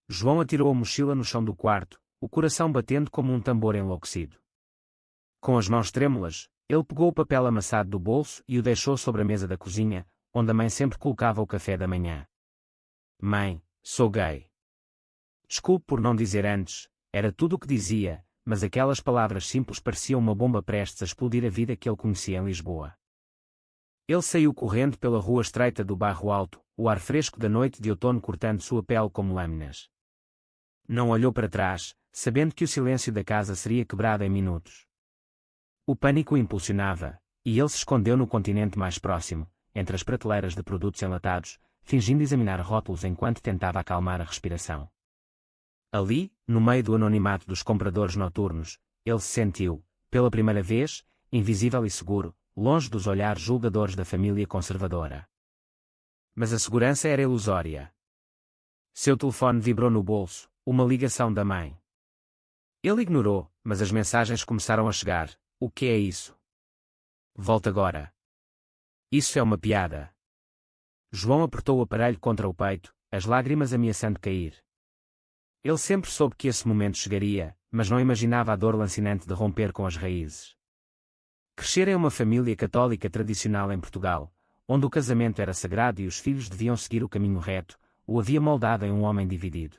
João atirou a mochila no chão do quarto, o coração batendo como um tambor enlouquecido. Com as mãos trêmulas, ele pegou o papel amassado do bolso e o deixou sobre a mesa da cozinha, onde a mãe sempre colocava o café da manhã. Mãe, sou gay. Desculpe por não dizer antes, era tudo o que dizia, mas aquelas palavras simples pareciam uma bomba prestes a explodir a vida que ele conhecia em Lisboa. Ele saiu correndo pela rua estreita do Bairro Alto, o ar fresco da noite de outono cortando sua pele como lâminas. Não olhou para trás, sabendo que o silêncio da casa seria quebrado em minutos. O pânico o impulsionava, e ele se escondeu no continente mais próximo, entre as prateleiras de produtos enlatados, fingindo examinar rótulos enquanto tentava acalmar a respiração. Ali, no meio do anonimato dos compradores noturnos, ele se sentiu, pela primeira vez, invisível e seguro, longe dos olhares julgadores da família conservadora. Mas a segurança era ilusória. Seu telefone vibrou no bolso, uma ligação da mãe. Ele ignorou, mas as mensagens começaram a chegar. O que é isso? Volta agora. Isso é uma piada. João apertou o aparelho contra o peito, as lágrimas ameaçando cair. Ele sempre soube que esse momento chegaria, mas não imaginava a dor lancinante de romper com as raízes. Crescer em uma família católica tradicional em Portugal, onde o casamento era sagrado e os filhos deviam seguir o caminho reto, o havia moldado em um homem dividido.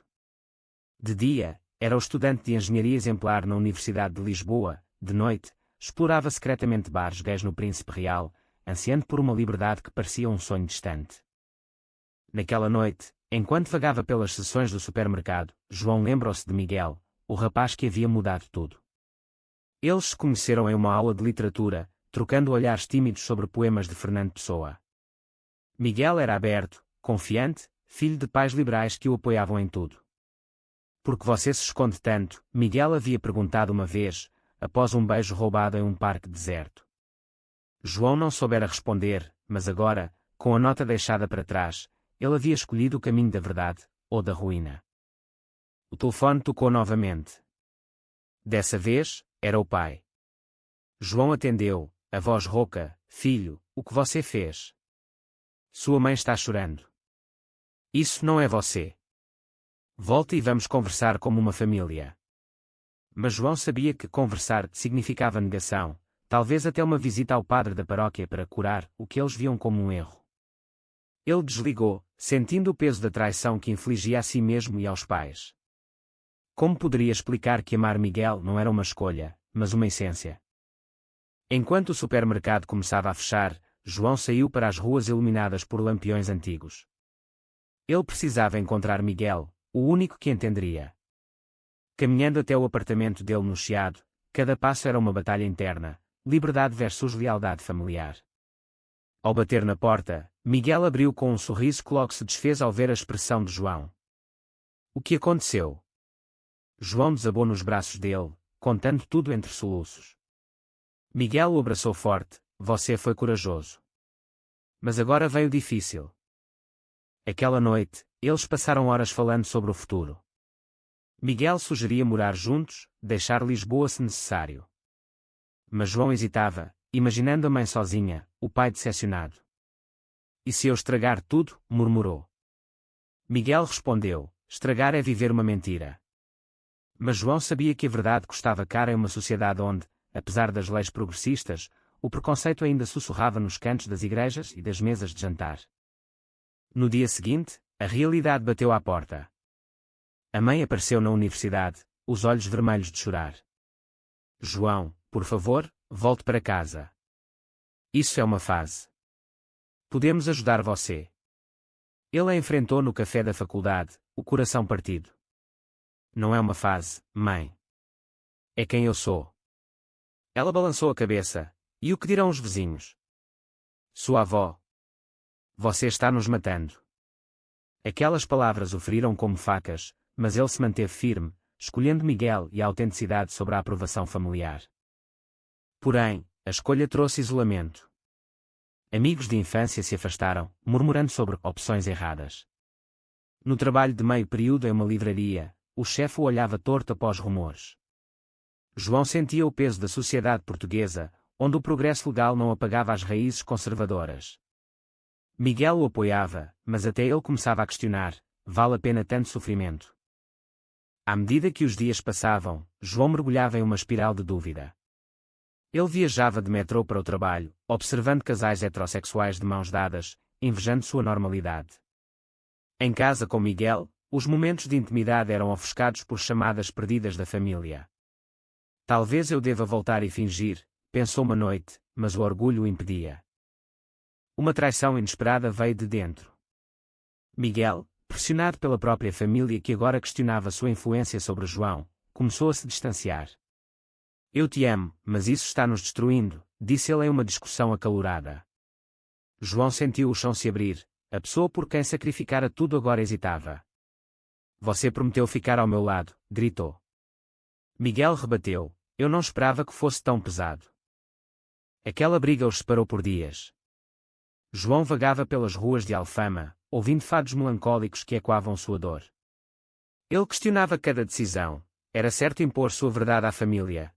De dia, era o estudante de engenharia exemplar na Universidade de Lisboa, de noite, explorava secretamente bares gays no Príncipe Real, ansiando por uma liberdade que parecia um sonho distante. Naquela noite, enquanto vagava pelas seções do supermercado, João lembrou-se de Miguel, o rapaz que havia mudado tudo. Eles se conheceram em uma aula de literatura, trocando olhares tímidos sobre poemas de Fernando Pessoa. Miguel era aberto, confiante, filho de pais liberais que o apoiavam em tudo. Por que você se esconde tanto? Miguel havia perguntado uma vez, após um beijo roubado em um parque deserto. João não soubera responder, mas agora, com a nota deixada para trás, ele havia escolhido o caminho da verdade, ou da ruína. O telefone tocou novamente. Dessa vez, era o pai. João atendeu, a voz rouca: filho, o que você fez? Sua mãe está chorando. Isso não é você. Volte e vamos conversar como uma família. Mas João sabia que conversar significava negação, talvez até uma visita ao padre da paróquia para curar o que eles viam como um erro. Ele desligou, sentindo o peso da traição que infligia a si mesmo e aos pais. Como poderia explicar que amar Miguel não era uma escolha, mas uma essência? Enquanto o supermercado começava a fechar, João saiu para as ruas iluminadas por lampiões antigos. Ele precisava encontrar Miguel, o único que entenderia. Caminhando até o apartamento dele no Chiado, cada passo era uma batalha interna, liberdade versus lealdade familiar. Ao bater na porta, Miguel abriu com um sorriso que logo se desfez ao ver a expressão de João. O que aconteceu? João desabou nos braços dele, contando tudo entre soluços. Miguel o abraçou forte: você foi corajoso. Mas agora veio o difícil. Aquela noite, eles passaram horas falando sobre o futuro. Miguel sugeria morar juntos, deixar Lisboa se necessário. Mas João hesitava, imaginando a mãe sozinha, o pai decepcionado. E se eu estragar tudo? Murmurou. Miguel respondeu: estragar é viver uma mentira. Mas João sabia que a verdade custava caro em uma sociedade onde, apesar das leis progressistas, o preconceito ainda sussurrava nos cantos das igrejas e das mesas de jantar. No dia seguinte, a realidade bateu à porta. A mãe apareceu na universidade, os olhos vermelhos de chorar. João, por favor, volte para casa. Isso é uma fase. Podemos ajudar você. Ele a enfrentou no café da faculdade, o coração partido. Não é uma fase, mãe. É quem eu sou. Ela balançou a cabeça. E o que dirão os vizinhos? Sua avó. Você está nos matando. Aquelas palavras o feriram como facas, mas ele se manteve firme, escolhendo Miguel e a autenticidade sobre a aprovação familiar. Porém, a escolha trouxe isolamento. Amigos de infância se afastaram, murmurando sobre opções erradas. No trabalho de meio período em uma livraria, o chefe o olhava torto após rumores. João sentia o peso da sociedade portuguesa, onde o progresso legal não apagava as raízes conservadoras. Miguel o apoiava, mas até ele começava a questionar: vale a pena tanto sofrimento? À medida que os dias passavam, João mergulhava em uma espiral de dúvida. Ele viajava de metrô para o trabalho, observando casais heterossexuais de mãos dadas, invejando sua normalidade. Em casa com Miguel, os momentos de intimidade eram ofuscados por chamadas perdidas da família. Talvez eu deva voltar e fingir, pensou uma noite, mas o orgulho o impedia. Uma traição inesperada veio de dentro. Miguel, pressionado pela própria família que agora questionava sua influência sobre João, começou a se distanciar. Eu te amo, mas isso está nos destruindo, disse ele em uma discussão acalorada. João sentiu o chão se abrir, a pessoa por quem sacrificara tudo agora hesitava. Você prometeu ficar ao meu lado, gritou. Miguel rebateu, eu não esperava que fosse tão pesado. Aquela briga os separou por dias. João vagava pelas ruas de Alfama, ouvindo fados melancólicos que ecoavam sua dor. Ele questionava cada decisão, era certo impor sua verdade à família.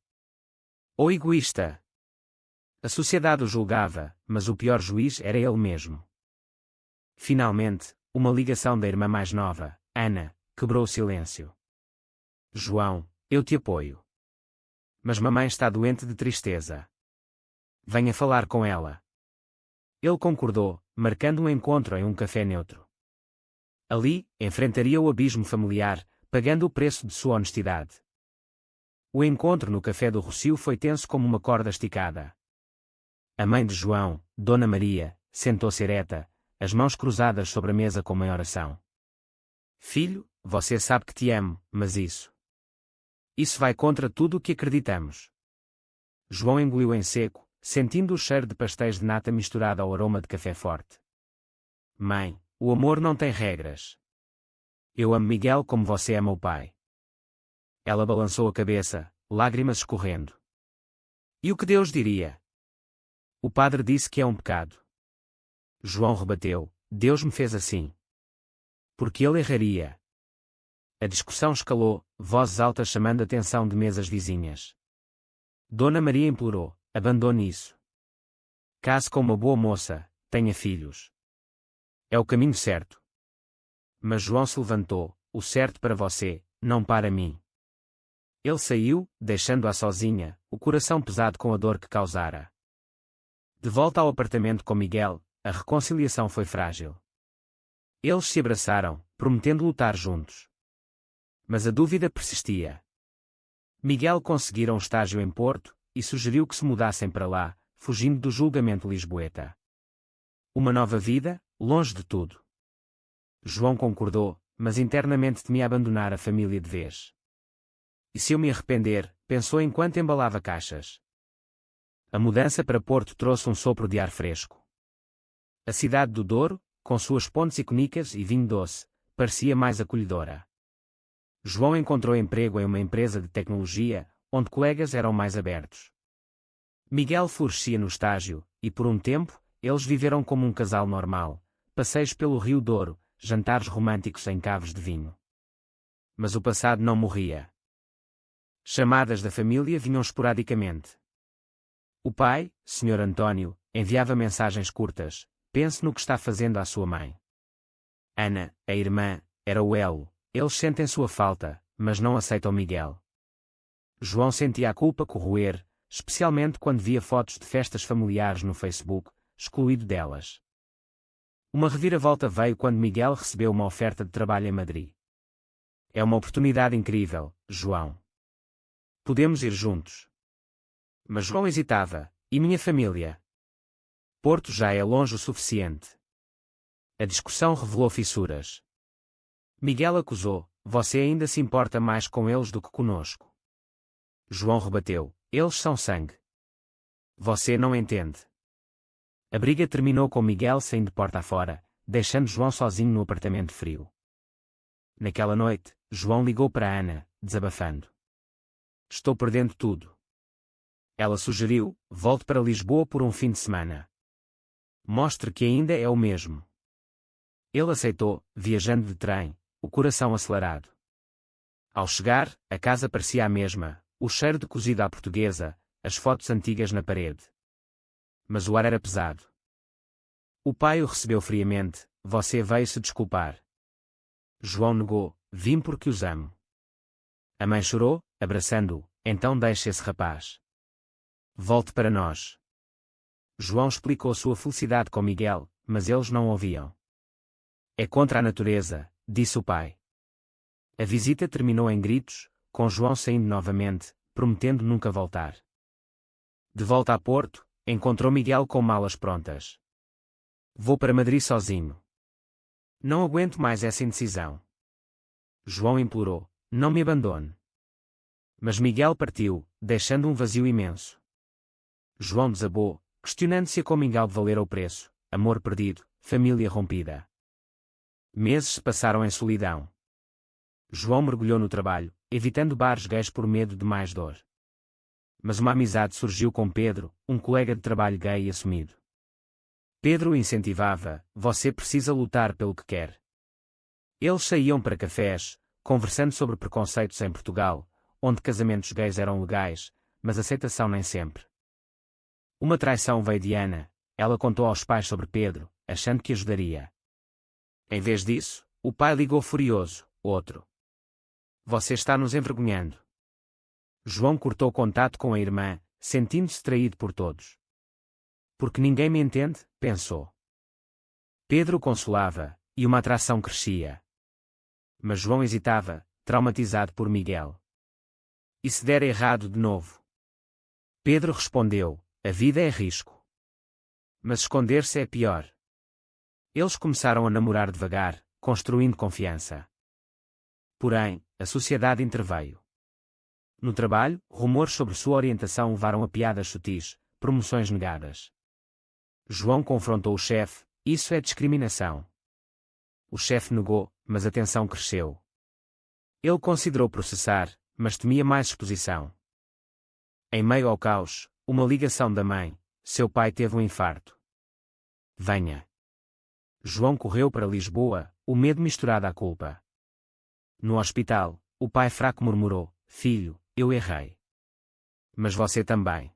Ou egoísta. A sociedade o julgava, mas o pior juiz era ele mesmo. Finalmente, uma ligação da irmã mais nova, Ana, quebrou o silêncio. João, eu te apoio. Mas mamãe está doente de tristeza. Venha falar com ela. Ele concordou, marcando um encontro em um café neutro. Ali, enfrentaria o abismo familiar, pagando o preço de sua honestidade. O encontro no café do Rocio foi tenso como uma corda esticada. A mãe de João, Dona Maria, sentou-se ereta, as mãos cruzadas sobre a mesa com uma oração. Filho, você sabe que te amo, mas isso vai contra tudo o que acreditamos. João engoliu em seco, sentindo o cheiro de pastéis de nata misturado ao aroma de café forte. Mãe, o amor não tem regras. Eu amo Miguel como você ama o pai. Ela balançou a cabeça, lágrimas escorrendo. E o que Deus diria? O padre disse que é um pecado. João rebateu, Deus me fez assim. Porque ele erraria. A discussão escalou, vozes altas chamando a atenção de mesas vizinhas. Dona Maria implorou, abandone isso. Case com uma boa moça, tenha filhos. É o caminho certo. Mas João se levantou, o certo para você, não para mim. Ele saiu, deixando-a sozinha, o coração pesado com a dor que causara. De volta ao apartamento com Miguel, a reconciliação foi frágil. Eles se abraçaram, prometendo lutar juntos. Mas a dúvida persistia. Miguel conseguira um estágio em Porto, e sugeriu que se mudassem para lá, fugindo do julgamento lisboeta. Uma nova vida, longe de tudo. João concordou, mas internamente temia abandonar a família de vez. E se eu me arrepender, pensou enquanto embalava caixas. A mudança para Porto trouxe um sopro de ar fresco. A cidade do Douro, com suas pontes icônicas e vinho doce, parecia mais acolhedora. João encontrou emprego em uma empresa de tecnologia, onde colegas eram mais abertos. Miguel florescia no estágio, e por um tempo, eles viveram como um casal normal, passeios pelo Rio Douro, jantares românticos em caves de vinho. Mas o passado não morria. Chamadas da família vinham esporadicamente. O pai, Sr. António, enviava mensagens curtas, pense no que está fazendo à sua mãe. Ana, a irmã, era o elo, eles sentem sua falta, mas não aceitam Miguel. João sentia a culpa corroer, especialmente quando via fotos de festas familiares no Facebook, excluído delas. Uma reviravolta veio quando Miguel recebeu uma oferta de trabalho em Madrid. É uma oportunidade incrível, João. Podemos ir juntos. Mas João hesitava, e minha família? Porto já é longe o suficiente. A discussão revelou fissuras. Miguel acusou, você ainda se importa mais com eles do que conosco. João rebateu, eles são sangue. Você não entende. A briga terminou com Miguel saindo de porta afora, deixando João sozinho no apartamento frio. Naquela noite, João ligou para Ana, desabafando. Estou perdendo tudo. Ela sugeriu, volte para Lisboa por um fim de semana. Mostre que ainda é o mesmo. Ele aceitou, viajando de trem, o coração acelerado. Ao chegar, a casa parecia a mesma, o cheiro de cozido à portuguesa, as fotos antigas na parede. Mas o ar era pesado. O pai o recebeu friamente, você veio se desculpar. João negou, vim porque os amo. A mãe chorou, abraçando-o. Então deixe esse rapaz. Volte para nós. João explicou sua felicidade com Miguel, mas eles não ouviam. É contra a natureza, disse o pai. A visita terminou em gritos, com João saindo novamente, prometendo nunca voltar. De volta a Porto, encontrou Miguel com malas prontas. Vou para Madrid sozinho. Não aguento mais essa indecisão. João implorou, não me abandone. Mas Miguel partiu, deixando um vazio imenso. João desabou, questionando se a com Miguel valera o preço, amor perdido, família rompida. Meses se passaram em solidão. João mergulhou no trabalho, evitando bares gays por medo de mais dor. Mas uma amizade surgiu com Pedro, um colega de trabalho gay assumido. Pedro o incentivava, você precisa lutar pelo que quer. Eles saíam para cafés, conversando sobre preconceitos em Portugal, onde casamentos gays eram legais, mas aceitação nem sempre. Uma traição veio de Ana, ela contou aos pais sobre Pedro, achando que ajudaria. Em vez disso, o pai ligou furioso, outro. Você está nos envergonhando. João cortou contato com a irmã, sentindo-se traído por todos. Porque ninguém me entende, pensou. Pedro consolava, e uma atração crescia. Mas João hesitava, traumatizado por Miguel. E se der errado de novo? Pedro respondeu, a vida é risco. Mas esconder-se é pior. Eles começaram a namorar devagar, construindo confiança. Porém, a sociedade interveio. No trabalho, rumores sobre sua orientação levaram a piadas sutis, promoções negadas. João confrontou o chefe, isso é discriminação. O chefe negou, mas a tensão cresceu. Ele considerou processar, mas temia mais exposição. Em meio ao caos, uma ligação da mãe, seu pai teve um infarto. Venha. João correu para Lisboa, o medo misturado à culpa. No hospital, o pai fraco murmurou, filho, eu errei. Mas você também.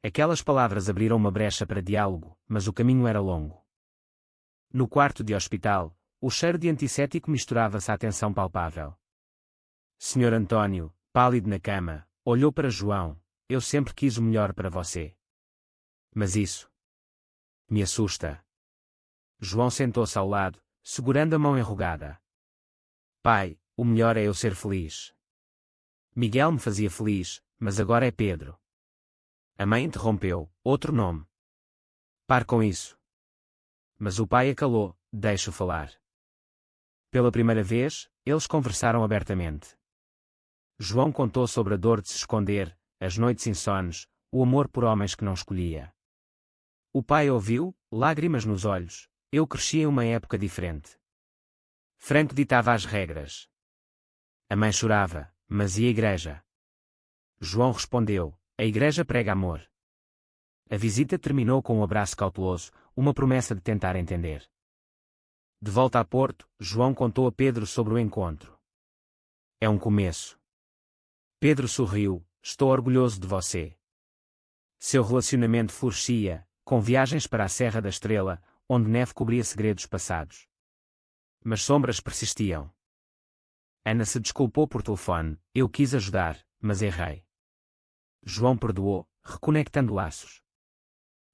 Aquelas palavras abriram uma brecha para diálogo, mas o caminho era longo. No quarto de hospital, o cheiro de antisséptico misturava-se à tensão palpável. Senhor Antônio, pálido na cama, olhou para João, eu sempre quis o melhor para você. Mas isso me assusta. João sentou-se ao lado, segurando a mão enrugada. Pai, o melhor é eu ser feliz. Miguel me fazia feliz, mas agora é Pedro. A mãe interrompeu, outro nome. Pare com isso. Mas o pai acalou, deixe-o falar. Pela primeira vez, eles conversaram abertamente. João contou sobre a dor de se esconder, as noites insones, o amor por homens que não escolhia. O pai ouviu, lágrimas nos olhos, eu cresci em uma época diferente. Franco ditava as regras. A mãe chorava, mas e a igreja? João respondeu, a igreja prega amor. A visita terminou com um abraço cauteloso, uma promessa de tentar entender. De volta a Porto, João contou a Pedro sobre o encontro. É um começo. Pedro sorriu, estou orgulhoso de você. Seu relacionamento florescia, com viagens para a Serra da Estrela, onde neve cobria segredos passados. Mas sombras persistiam. Ana se desculpou por telefone, eu quis ajudar, mas errei. João perdoou, reconectando laços.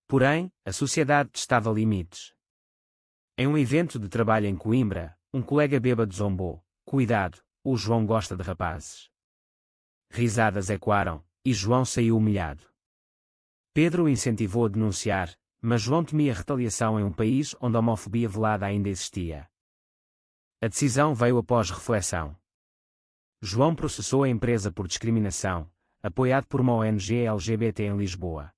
Porém, a sociedade testava limites. Em um evento de trabalho em Coimbra, um colega bêbado zombou, cuidado, o João gosta de rapazes. Risadas ecoaram, e João saiu humilhado. Pedro o incentivou a denunciar, mas João temia retaliação em um país onde a homofobia velada ainda existia. A decisão veio após reflexão. João processou a empresa por discriminação, apoiado por uma ONG LGBT em Lisboa.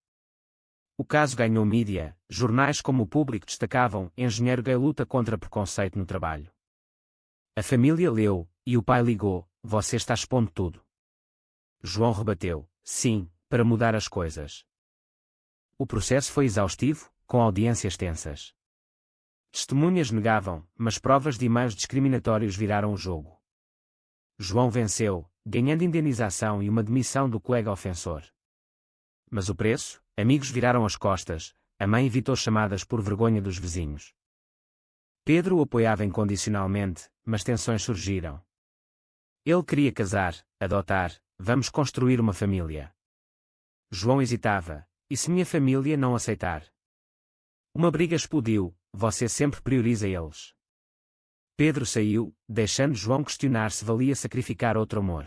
O caso ganhou mídia, jornais como o Público destacavam, engenheiro gay luta contra preconceito no trabalho. A família leu, e o pai ligou, você está expondo tudo. João rebateu, sim, para mudar as coisas. O processo foi exaustivo, com audiências tensas. Testemunhas negavam, mas provas de e-mails discriminatórios viraram o jogo. João venceu, ganhando indenização e uma demissão do colega ofensor. Mas o preço? Amigos viraram as costas, a mãe evitou chamadas por vergonha dos vizinhos. Pedro o apoiava incondicionalmente, mas tensões surgiram. Ele queria casar, adotar, vamos construir uma família. João hesitava, e se minha família não aceitar? Uma briga explodiu, você sempre prioriza eles. Pedro saiu, deixando João questionar se valia sacrificar outro amor.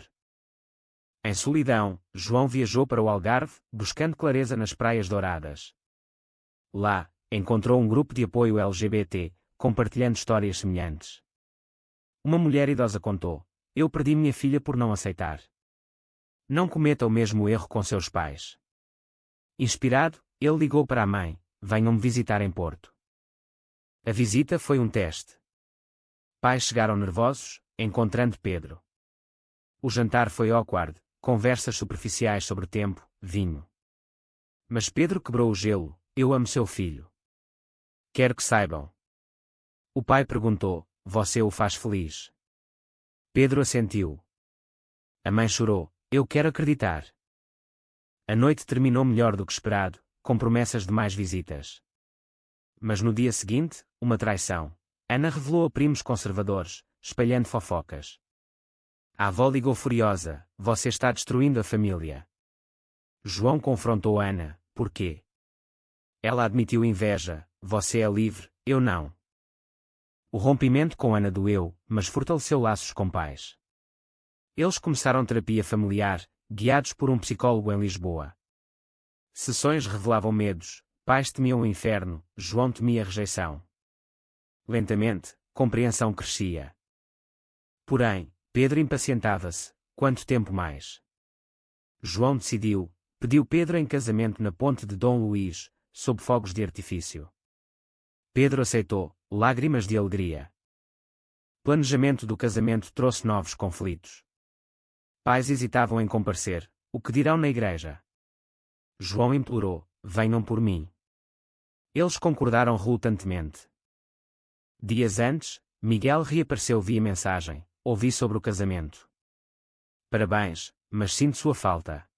Em solidão, João viajou para o Algarve, buscando clareza nas praias douradas. Lá, encontrou um grupo de apoio LGBT, compartilhando histórias semelhantes. Uma mulher idosa contou: eu perdi minha filha por não aceitar. Não cometa o mesmo erro com seus pais. Inspirado, ele ligou para a mãe: venham-me visitar em Porto. A visita foi um teste. Pais chegaram nervosos, encontrando Pedro. O jantar foi awkward, conversas superficiais sobre tempo, vinho. Mas Pedro quebrou o gelo: eu amo seu filho. Quero que saibam. O pai perguntou: você o faz feliz? Pedro assentiu. A mãe chorou: eu quero acreditar. A noite terminou melhor do que esperado, com promessas de mais visitas. Mas no dia seguinte, uma traição. Ana revelou a primos conservadores, espalhando fofocas. A avó ligou furiosa: você está destruindo a família. João confrontou Ana: por quê? Ela admitiu inveja: você é livre, eu não. O rompimento com Ana doeu, mas fortaleceu laços com pais. Eles começaram terapia familiar, guiados por um psicólogo em Lisboa. Sessões revelavam medos, pais temiam o inferno, João temia a rejeição. Lentamente, compreensão crescia. Porém, Pedro impacientava-se: quanto tempo mais? João decidiu, pediu Pedro em casamento na ponte de Dom Luís, sob fogos de artifício. Pedro aceitou, lágrimas de alegria. Planejamento do casamento trouxe novos conflitos. Pais hesitavam em comparecer: o que dirão na igreja? João implorou: venham por mim. Eles concordaram relutantemente. Dias antes, Miguel reapareceu via mensagem: ouvi sobre o casamento. Parabéns, mas sinto sua falta.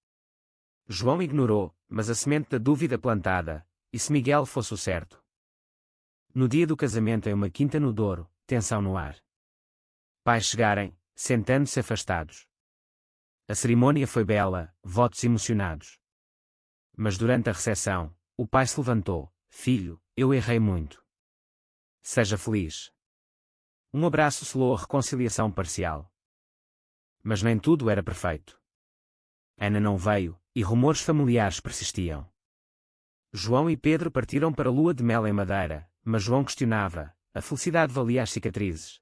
João ignorou, mas a semente da dúvida plantada: e se Miguel fosse o certo? No dia do casamento em uma quinta no Douro, tensão no ar. Pais chegarem, sentando-se afastados. A cerimônia foi bela, votos emocionados. Mas durante a recepção, o pai se levantou: filho, eu errei muito. Seja feliz. Um abraço selou a reconciliação parcial. Mas nem tudo era perfeito. Ana não veio, e rumores familiares persistiam. João e Pedro partiram para a lua de mel em Madeira, mas João questionava: a felicidade valia as cicatrizes?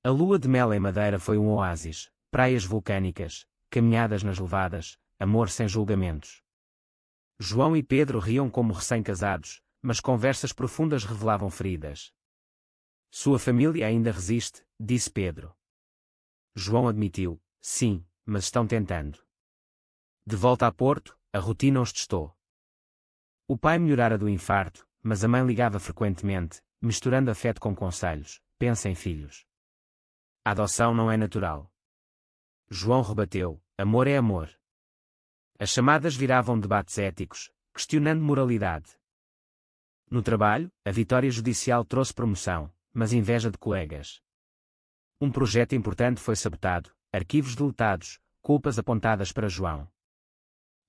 A lua de mel em Madeira foi um oásis, praias vulcânicas, caminhadas nas levadas, amor sem julgamentos. João e Pedro riam como recém-casados, mas conversas profundas revelavam feridas. Sua família ainda resiste, disse Pedro. João admitiu: sim, mas estão tentando. De volta a Porto, a rotina os testou. O pai melhorara do infarto, mas a mãe ligava frequentemente, misturando afeto com conselhos: pensa em filhos. A adoção não é natural. João rebateu: amor é amor. As chamadas viravam debates éticos, questionando moralidade. No trabalho, a vitória judicial trouxe promoção, mas inveja de colegas. Um projeto importante foi sabotado, arquivos deletados, culpas apontadas para João.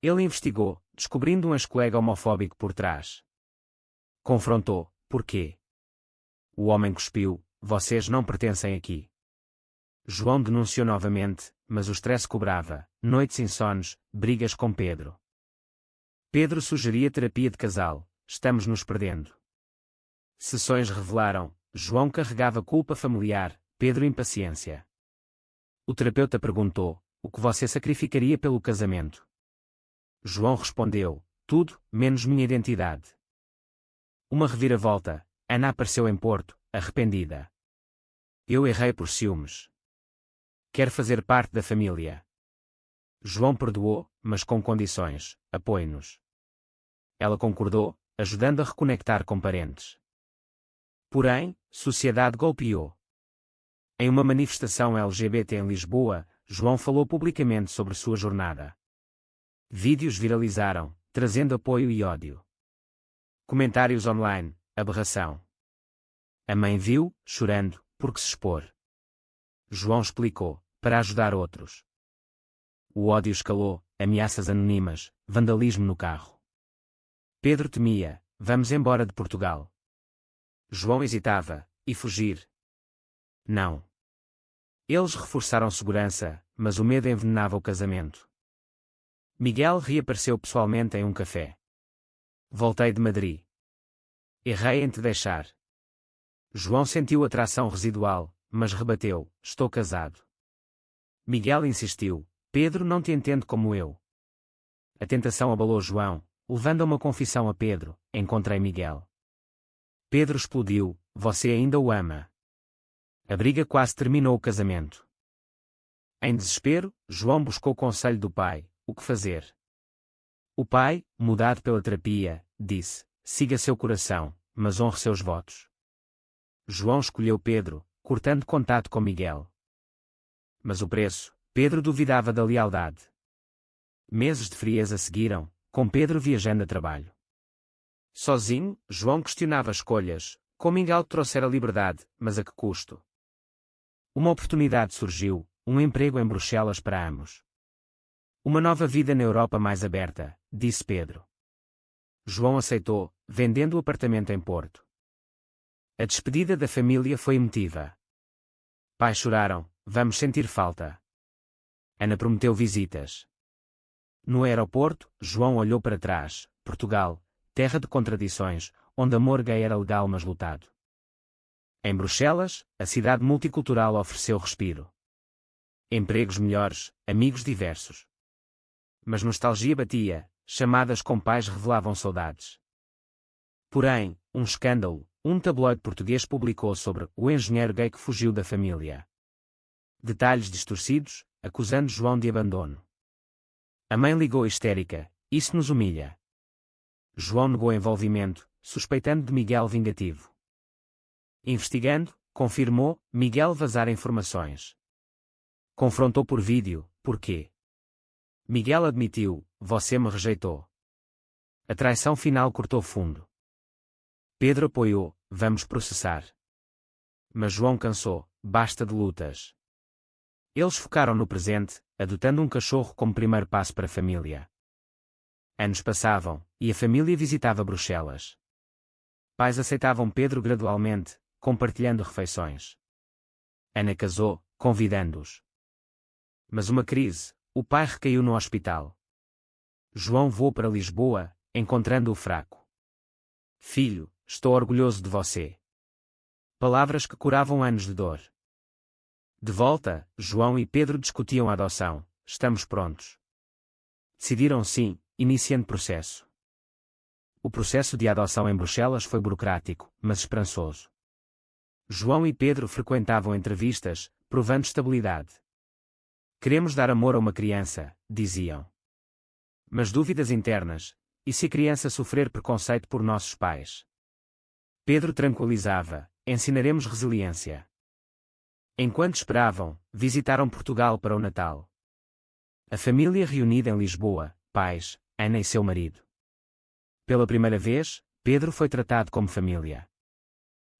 Ele investigou, descobrindo um ex-colega homofóbico por trás. Confrontou: por quê? O homem cuspiu: vocês não pertencem aqui. João denunciou novamente, mas o stress cobrava, noites insones, brigas com Pedro. Pedro sugeria terapia de casal: estamos nos perdendo. Sessões revelaram: João carregava culpa familiar, Pedro impaciência. O terapeuta perguntou: o que você sacrificaria pelo casamento? João respondeu: tudo, menos minha identidade. Uma reviravolta: Ana apareceu em Porto, arrependida. Eu errei por ciúmes. Quer fazer parte da família. João perdoou, mas com condições: apoie-nos. Ela concordou, ajudando a reconectar com parentes. Porém, sociedade golpeou. Em uma manifestação LGBT em Lisboa, João falou publicamente sobre sua jornada. Vídeos viralizaram, trazendo apoio e ódio. Comentários online: aberração. A mãe viu, chorando, por que se expor. João explicou: para ajudar outros. O ódio escalou, ameaças anônimas, vandalismo no carro. Pedro temia, vamos embora de Portugal. João hesitava, e fugir? Não. Eles reforçaram segurança, mas o medo envenenava o casamento. Miguel reapareceu pessoalmente em um café. Voltei de Madrid. Errei em te deixar. João sentiu atração residual, mas rebateu, estou casado. Miguel insistiu, Pedro não te entende como eu. A tentação abalou João, levando a uma confissão a Pedro, encontrei Miguel. Pedro explodiu, você ainda o ama. A briga quase terminou o casamento. Em desespero, João buscou conselho do pai, o que fazer? O pai, mudado pela terapia, disse, siga seu coração, mas honre seus votos. João escolheu Pedro, cortando contato com Miguel. Mas o preço, Pedro duvidava da lealdade. Meses de frieza seguiram, com Pedro viajando a trabalho. Sozinho, João questionava escolhas, com Miguel trouxera liberdade, mas a que custo? Uma oportunidade surgiu, um emprego em Bruxelas para ambos. Uma nova vida na Europa mais aberta, disse Pedro. João aceitou, vendendo o apartamento em Porto. A despedida da família foi emotiva. Pais choraram, vamos sentir falta. Ana prometeu visitas. No aeroporto, João olhou para trás, Portugal, terra de contradições, onde amor gay era legal mas lutado. Em Bruxelas, a cidade multicultural ofereceu respiro. Empregos melhores, amigos diversos. Mas nostalgia batia, chamadas com pais revelavam saudades. Porém, um escândalo, um tabloide português publicou sobre o engenheiro gay que fugiu da família. Detalhes distorcidos, acusando João de abandono. A mãe ligou histérica, isso nos humilha. João negou envolvimento, suspeitando de Miguel vingativo. Investigando, confirmou, Miguel vazar informações. Confrontou por vídeo, porquê? Miguel admitiu, você me rejeitou. A traição final cortou fundo. Pedro apoiou, vamos processar. Mas João cansou, basta de lutas. Eles focaram no presente, adotando um cachorro como primeiro passo para a família. Anos passavam, e a família visitava Bruxelas. Pais aceitavam Pedro gradualmente, compartilhando refeições. Ana casou, convidando-os. Mas uma crise, o pai recaiu no hospital. João voou para Lisboa, encontrando-o fraco. Filho, estou orgulhoso de você. Palavras que curavam anos de dor. De volta, João e Pedro discutiam a adoção, estamos prontos. Decidiram sim, iniciando processo. O processo de adoção em Bruxelas foi burocrático, mas esperançoso. João e Pedro frequentavam entrevistas, provando estabilidade. Queremos dar amor a uma criança, diziam. Mas dúvidas internas, e se a criança sofrer preconceito por nossos pais? Pedro tranquilizava, ensinaremos resiliência. Enquanto esperavam, visitaram Portugal para o Natal. A família reunida em Lisboa, pais, Ana e seu marido. Pela primeira vez, Pedro foi tratado como família.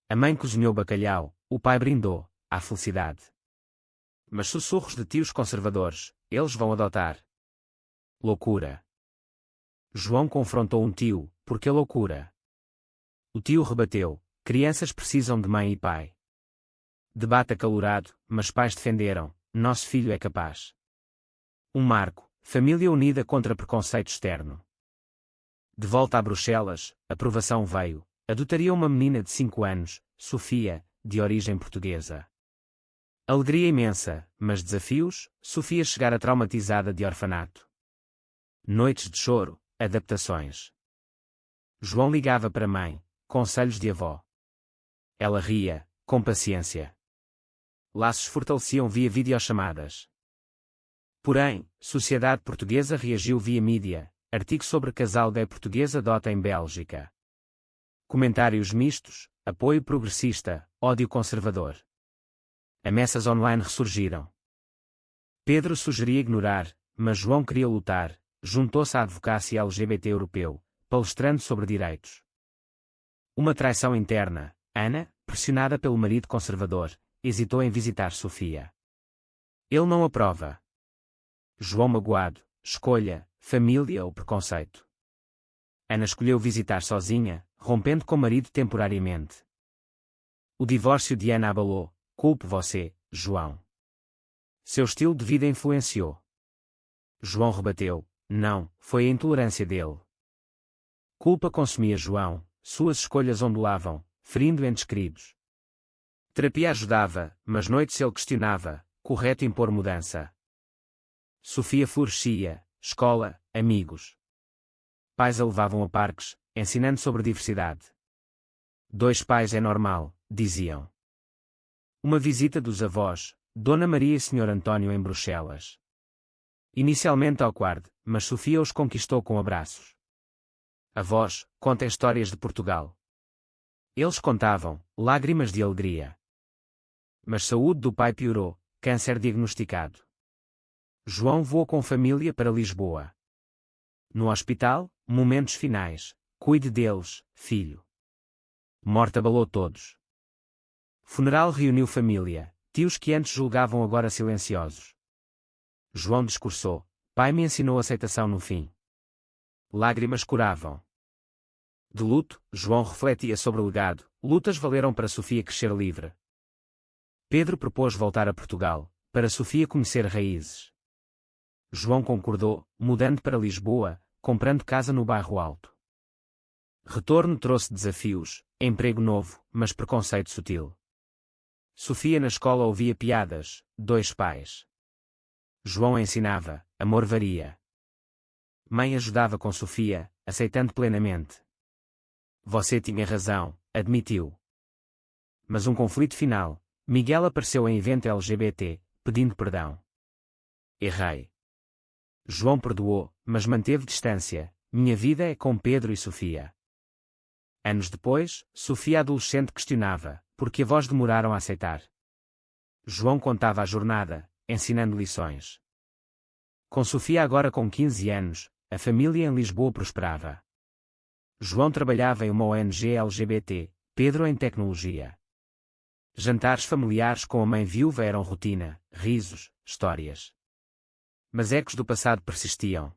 A mãe cozinhou bacalhau, o pai brindou, à felicidade. Mas sussurros de tios conservadores, eles vão adotar. Loucura. João confrontou um tio, porque loucura? O tio rebateu, crianças precisam de mãe e pai. Debate acalorado, mas pais defenderam, nosso filho é capaz. Um marco, família unida contra preconceito externo. De volta a Bruxelas, aprovação veio, adotaria uma menina de 5 anos, Sofia, de origem portuguesa. Alegria imensa, mas desafios, Sofia chegara traumatizada de orfanato. Noites de choro, adaptações. João ligava para a mãe, conselhos de avó. Ela ria, com paciência. Laços fortaleciam via videochamadas. Porém, sociedade portuguesa reagiu via mídia, artigo sobre casal gay português adota em Bélgica. Comentários mistos, apoio progressista, ódio conservador. Ameaças online ressurgiram. Pedro sugeria ignorar, mas João queria lutar, juntou-se à advocacia LGBT europeu, palestrando sobre direitos. Uma traição interna, Ana, pressionada pelo marido conservador, hesitou em visitar Sofia. Ele não aprova. João magoado, escolha, família ou preconceito. Ana escolheu visitar sozinha, rompendo com o marido temporariamente. O divórcio de Ana abalou, culpe você, João. Seu estilo de vida influenciou. João rebateu, não, foi a intolerância dele. Culpa consumia João, suas escolhas ondulavam, ferindo entes queridos. Terapia ajudava, mas noites ele questionava, correto impor mudança. Sofia florescia, escola, amigos. Pais a levavam a parques, ensinando sobre diversidade. 2 pais é normal, diziam. Uma visita dos avós, Dona Maria e Sr. António em Bruxelas. Inicialmente awkward, mas Sofia os conquistou com abraços. Avós, contem histórias de Portugal. Eles contavam, lágrimas de alegria. Mas saúde do pai piorou, câncer diagnosticado. João voou com família para Lisboa. No hospital, momentos finais, cuide deles, filho. Morte abalou todos. Funeral reuniu família, tios que antes julgavam agora silenciosos. João discursou, pai me ensinou aceitação no fim. Lágrimas curavam. De luto, João refletia sobre o legado, lutas valeram para Sofia crescer livre. Pedro propôs voltar a Portugal, para Sofia conhecer raízes. João concordou, mudando para Lisboa, comprando casa no Bairro Alto. Retorno trouxe desafios, emprego novo, mas preconceito sutil. Sofia na escola ouvia piadas, 2 pais. João ensinava, amor varia. Mãe ajudava com Sofia, aceitando plenamente. Você tinha razão, admitiu. Mas um conflito final, Miguel apareceu em evento LGBT, pedindo perdão. Errei. João perdoou, mas manteve distância, minha vida é com Pedro e Sofia. Anos depois, Sofia adolescente questionava, por que avós demoraram a aceitar. João contava a jornada, ensinando lições. Com Sofia agora com 15 anos, a família em Lisboa prosperava. João trabalhava em uma ONG LGBT, Pedro em tecnologia. Jantares familiares com a mãe viúva eram rotina, risos, histórias. Mas ecos do passado persistiam.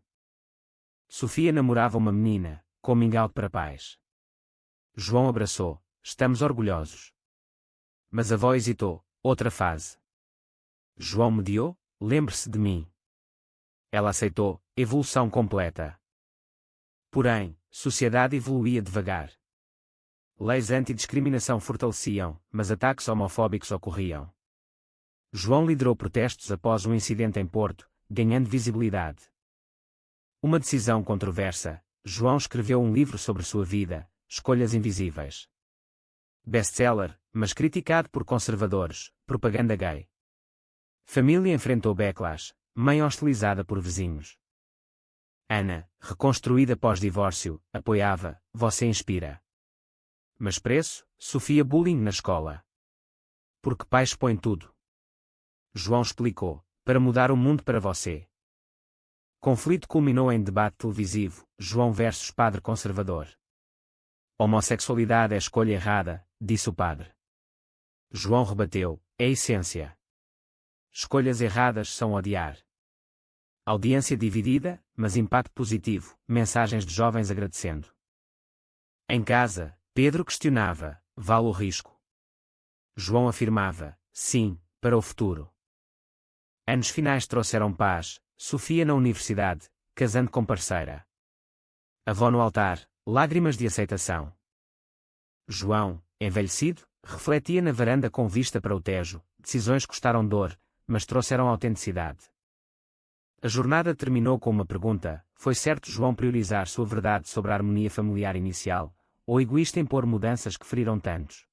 Sofia namorava uma menina, com mingau para pais. João abraçou, estamos orgulhosos. Mas a avó hesitou, outra fase. João mediou, lembre-se de mim. Ela aceitou, evolução completa. Porém, sociedade evoluía devagar. Leis antidiscriminação fortaleciam, mas ataques homofóbicos ocorriam. João liderou protestos após um incidente em Porto, ganhando visibilidade. Uma decisão controversa, João escreveu um livro sobre sua vida, Escolhas Invisíveis. Best-seller, mas criticado por conservadores, propaganda gay. Família enfrentou backlash, mãe hostilizada por vizinhos. Ana, reconstruída pós-divórcio, apoiava, você inspira. Mas preço, Sofia bullying na escola. Porque pai expõe tudo. João explicou, para mudar o mundo para você. Conflito culminou em debate televisivo, João versus padre conservador. Homossexualidade é escolha errada, disse o padre. João rebateu, é essência. Escolhas erradas são odiar. Audiência dividida, mas impacto positivo, mensagens de jovens agradecendo. Em casa, Pedro questionava, vale o risco? João afirmava, sim, para o futuro. Anos finais trouxeram paz, Sofia na universidade, casando com parceira. Avó no altar, lágrimas de aceitação. João, envelhecido, refletia na varanda com vista para o Tejo, decisões custaram dor, mas trouxeram autenticidade. A jornada terminou com uma pergunta, foi certo João priorizar sua verdade sobre a harmonia familiar inicial, ou egoísta impor mudanças que feriram tantos?